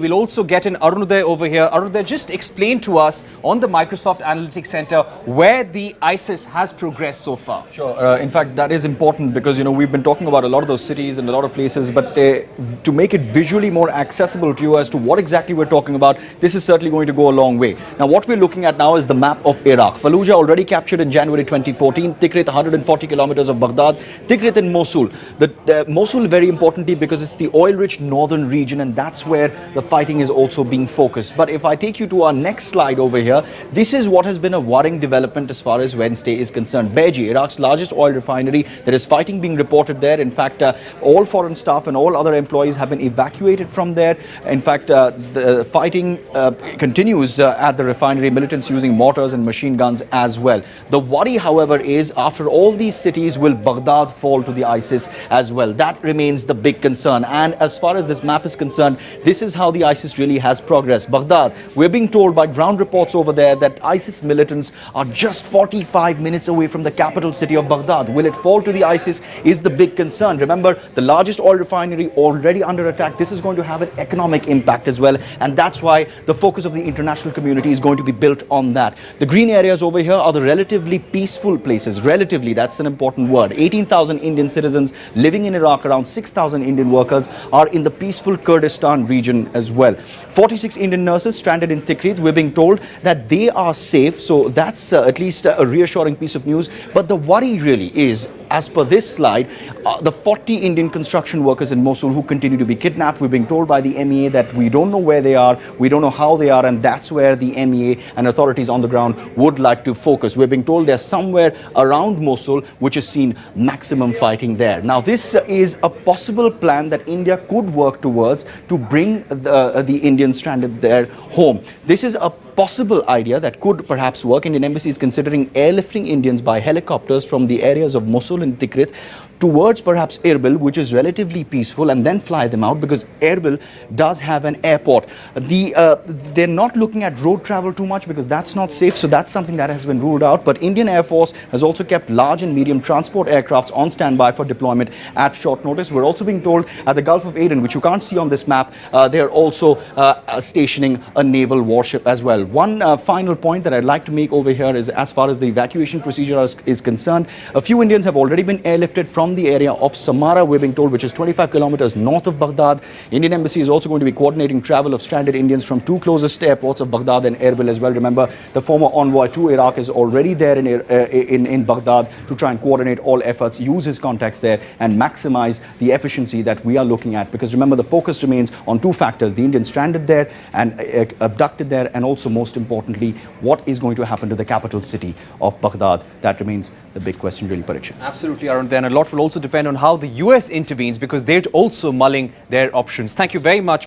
We'll also get in Arunoday over here. Arunoday, just explain to us on the Microsoft Analytics Center where the ISIS has progressed so far. Sure. In fact, that is important because, we've been talking about a lot of those cities and a lot of places, but to make it visually more accessible to you as to what exactly we're talking about, this is certainly going to go a long way. Now, what we're looking at now is the map of Iraq. Fallujah already captured in January 2014, Tikrit 140 kilometers of Baghdad, Tikrit in Mosul. Mosul very importantly because it's the oil-rich northern region, and that's where the fighting is also being focused. But if I take you to our next slide over here, this is what has been a worrying development as far as Wednesday is concerned. Beji, Iraq's largest oil refinery, there is fighting being reported there. In fact, all foreign staff and all other employees have been evacuated from there. In fact, the fighting continues at the refinery, militants using mortars and machine guns as well. The worry, however, is after all these cities, will Baghdad fall to the ISIS as well? That remains the big concern. And as far as this map is concerned, this is how the ISIS really has progressed. Baghdad, we're being told by ground reports over there that ISIS militants are just 45 minutes away from the capital city of Baghdad. Will it fall to the ISIS is the big concern. Remember, the largest oil refinery already under attack. This is going to have an economic impact as well. And that's why the focus of the international community is going to be built on that. The green areas over here are the relatively peaceful places. Relatively, that's an important word. 18,000 Indian citizens living in Iraq, around 6,000 Indian workers are in the peaceful Kurdistan region as well. 46 Indian nurses stranded in Tikrit. We're being told that they are safe. So that's at least a reassuring piece of news. But the worry really is, as per this slide, the 40 Indian construction workers in Mosul who continue to be kidnapped. We're being told by the MEA that we don't know where they are, we don't know how they are, and that's where the MEA and authorities on the ground would like to focus. We're being told they're somewhere around Mosul, which has seen maximum fighting there. Now, this is a possible plan that India could work towards to bring the Indians stranded there home. This is a possible idea that could perhaps work. Indian embassy is considering airlifting Indians by helicopters from the areas of Mosul and Tikrit towards perhaps Erbil, which is relatively peaceful, and then fly them out because Erbil does have an airport. They're not looking at road travel too much because that's not safe, so that's something that has been ruled out. But Indian Air Force has also kept large and medium transport aircrafts on standby for deployment at short notice. We're also being told at the Gulf of Aden, which you can't see on this map, they're also stationing a naval warship as well. One final point that I'd like to make over here is as far as the evacuation procedure is concerned, a few Indians have already been airlifted from the area of Samara, we're being told, which is 25 kilometers north of Baghdad. Indian embassy is also going to be coordinating travel of stranded Indians from two closest airports of Baghdad and Erbil as well. Remember, the former envoy to Iraq is already there in Baghdad to try and coordinate all efforts, use his contacts there and maximize the efficiency that we are looking at. Because remember, the focus remains on two factors: the Indians stranded there and abducted there, and also most importantly, what is going to happen to the capital city of Baghdad? That remains the big question really, Pariksha. Absolutely, Arun. Then a lot will also depend on how the US intervenes because they're also mulling their options. Thank you very much.